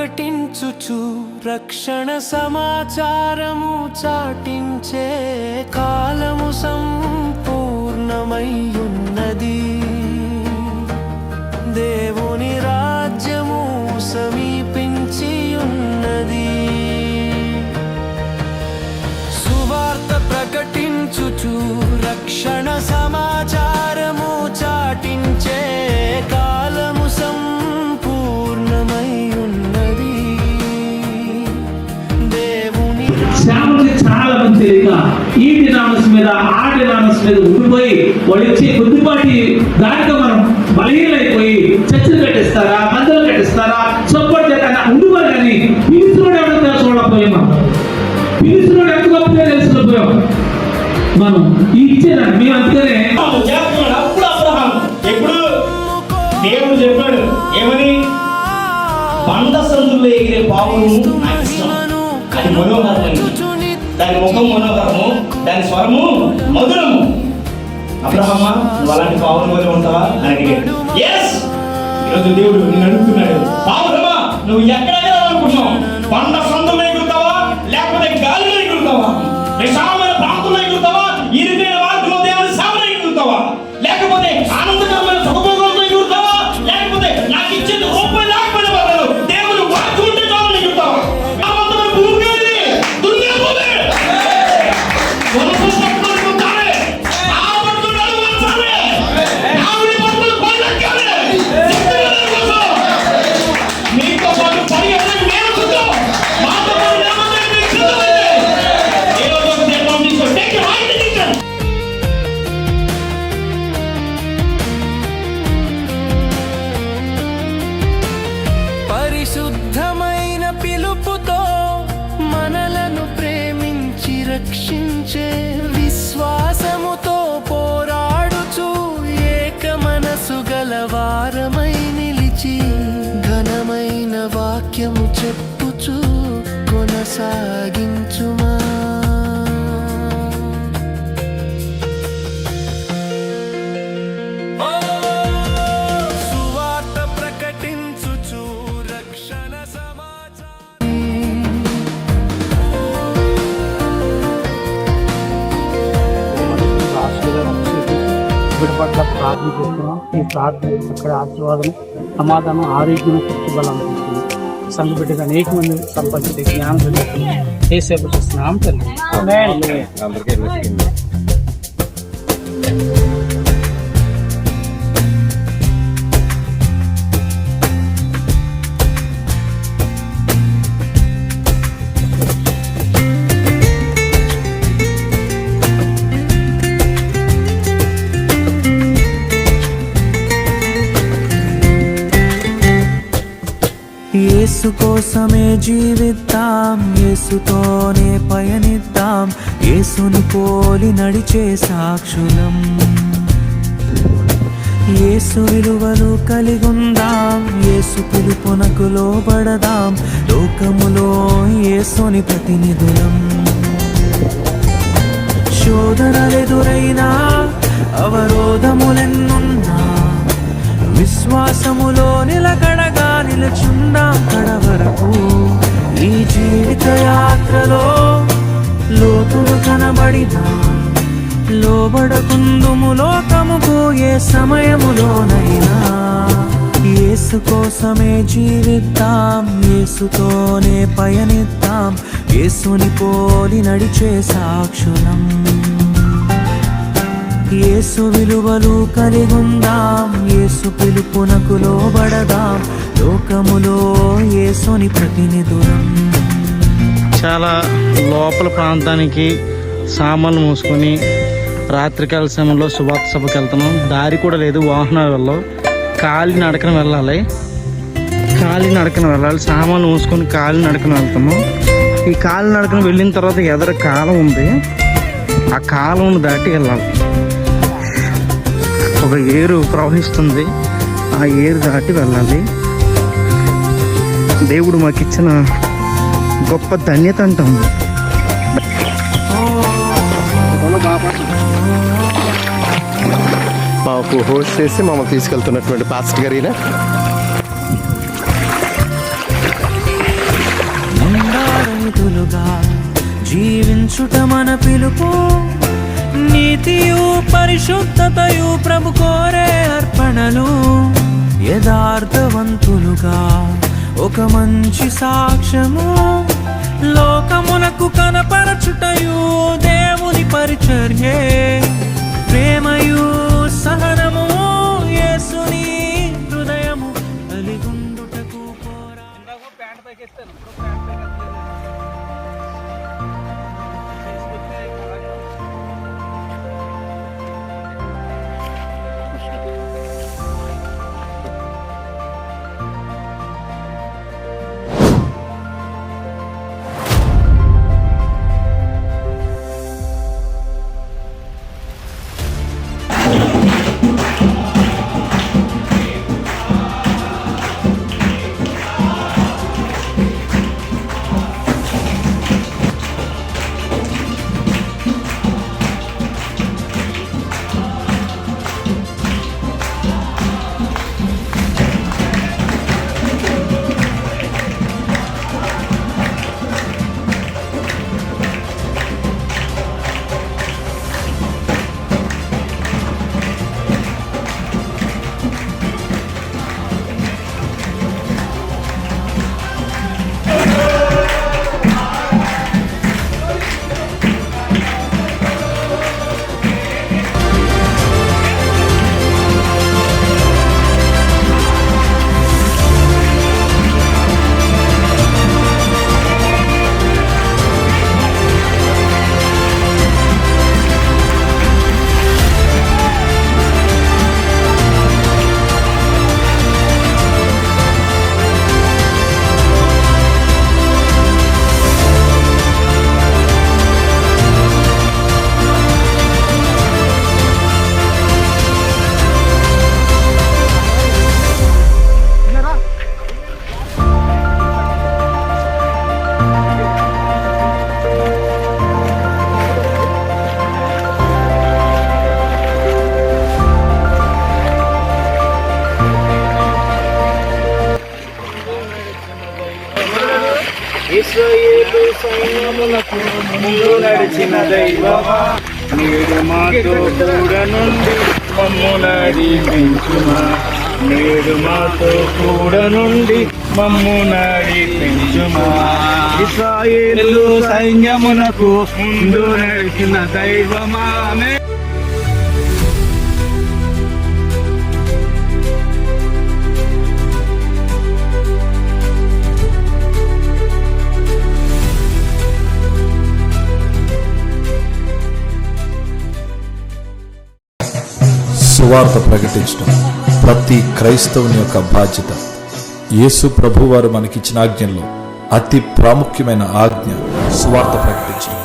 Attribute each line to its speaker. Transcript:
Speaker 1: ప్రకటించుచు రక్షణ సమాచారము చాటించే కాలము సంపూర్ణమయ్యున్నది. దేవుని రాజ్యము సమీపించి ఉన్నది. సువార్త ప్రకటించుచు రక్షణ సమాచారము చాటించే కాలము సంపూర్ణమై ఉన్నది. దేవుని
Speaker 2: సేవకి చాలా మంది తెలియక ఈ డినామినస్ మీద ఆ డినామినస్ మీద ఉండిపోయి వాళ్ళు ఇచ్చే కొద్దిపాటి దానితో మనం బలహీనైపోయి చర్చలు కట్టిస్తారా, మందులు కట్టిస్తారా, సపోర్ట్ చేస్తారా ఉండిపోయి. కానీ పిలుచుకోవడం ఎవరో తెలుసుకోవడం మనం పిలుచుకోవడం ఎంత గొప్పగా తెలుసుకోపోయాం మనం ఇచ్చేదాన్ని. మేము అందుకనే
Speaker 3: అప్పుడు అబ్రహాం ఎప్పుడు దేవుడు చెప్పాడు ఏమని, బండ సందుల్లో ఎగిరే పావును నాకు ఇష్టం, అది మనోహరమైంది, దాని ముఖం మనోహరము, దాని స్వరము మధురము. అబ్రహమ్మా నువ్వు అలాంటి పావుల వల్ల ఉంటావా అని అడిగాడు. ఈరోజు దేవుడు నిన్ను అడుగుతున్నాడు, పావురమా నువ్వు ఎక్కడ అనుకుంటున్నావు? బండ సందులో ఎగురుతావా, లేకపోతే గాలిలో ఎగురుతావా, విశాలమైన ప్రాంతంలో ఎగురుతావా, ఇరుకైన మార్గంలో దేవుని సేవలో ఎగురుతావా, లేకపోతే ఆనందకరమైన సుఖభోగంలో ఎగురుతావా, లేకపోతే నాకు ఇచ్చేది రూపాయి లేకపోయిన వాళ్ళు దేవుని వాక్యం ఉంటే చాలు ఎగురుతావా?
Speaker 1: పరిశుద్ధమైన పిలుపుతో మనలను ప్రేమించి రక్షించే విశ్వాసముతో పోరాడుచు ఏక మనసు గలవారమై నిలిచి ఘనమైన వాక్యము చెప్పుచు కొనసాగించుమా. సువార్త ప్రకటించుచు రక్షణ సమాచారం.
Speaker 4: వీటి పట్ల ప్రార్థన చేస్తున్నాం. ఈ ప్రార్థన అక్కడ ఆశీర్వాదం, సమాధానం, ఆరోగ్యం, శక్తి బలం సంఘ బిడ్డగా అనేక మంది సంపాదించే జ్ఞానం చేసేపు చూస్తున్నాం తల్లి.
Speaker 1: యేసు కోసమే జీవిద్దాం, యేసుతోనే పయనిద్దాం, యేసుని పోలి నడిచే సాక్షులం. యేసు విలువలు కలిగుందాం, యేసు పిలుపునకు లోబడదాం, లోకములో యేసుని ప్రతినిధులం. శోధనలెదురైనా అవరోధములెన్నున్నా విశ్వాసములో నిలకడగా నిలుచుందాం కడవరకు. ఈ జీవిత యాత్రలో లోతులు కనబడినా లోబడకుందుము లోకముకు ఏ సమయములోనైనా. యేసు కోసమే జీవిద్దాం, యేసుతోనే పయనిద్దాం, యేసుని పోలి నడిచే సాక్షులం. యేసు విలువలు కలిగుందాం, యేసు పిలుపునకు లోబడదాం, లోకములో యేసుని ప్రతినిధులం.
Speaker 5: చాలా లోపల ప్రాంతానికి సామాన్లు మూసుకొని రాత్రికాల సమయంలో సువార్త సభకి వెళ్తున్నాం. దారి కూడా లేదు, వాహనాలు వెళ్ళవు, కాలి నడకన వెళ్ళాలి. సామాన్లు మూసుకొని కాలి నడకన వెళ్తాము. ఈ కాలి నడకన వెళ్ళిన తర్వాత ఎదర కాలం ఉంది, ఆ కాలం దాటి వెళ్ళాలి. ఒక ఏరు ప్రవహిస్తుంది, ఆ ఏరు దాటి వెళ్ళాలి. దేవుడు మాకు ఇచ్చిన గొప్ప ధన్యత అంటాం.
Speaker 6: మాకు హోస్ట్ చేసి మమ్మల్ని తీసుకెళ్తున్నటువంటి పాస్టర్ గారినా
Speaker 1: జీవించుట మన పిలుపు, నీతియు పరిశుద్ధతయు ప్రభు కోరే అర్పణలు, యథార్థవంతులుగా ఒక మంచి సాక్ష్యము, లోకమునకు కనపరచుటయు దేవుని పరిచర్యే, ప్రేమయు సహనము యేసుని హృదయము కలిగుండుటకు కోరా.
Speaker 6: ఇశ్రాయేలు సైన్యములకు ముందు నడిచిన దైవమా, నేడు మాతో కూడా నుండి మమ్ము నడిపించుమా, నేడు మాతో కూడా నుండి మమ్ము నడిపించుమా. ఇశ్రాయేలు సైన్యమునకు ముందు నడిచిన దైవమా.
Speaker 7: సువార్త ప్రకటించడం ప్రతి క్రైస్తవుని యొక్క బాధ్యత. యేసు ప్రభువారు మనకిచ్చిన ఆజ్ఞల్లో అతి ప్రాముఖ్యమైన ఆజ్ఞ సువార్త ప్రకటించడం.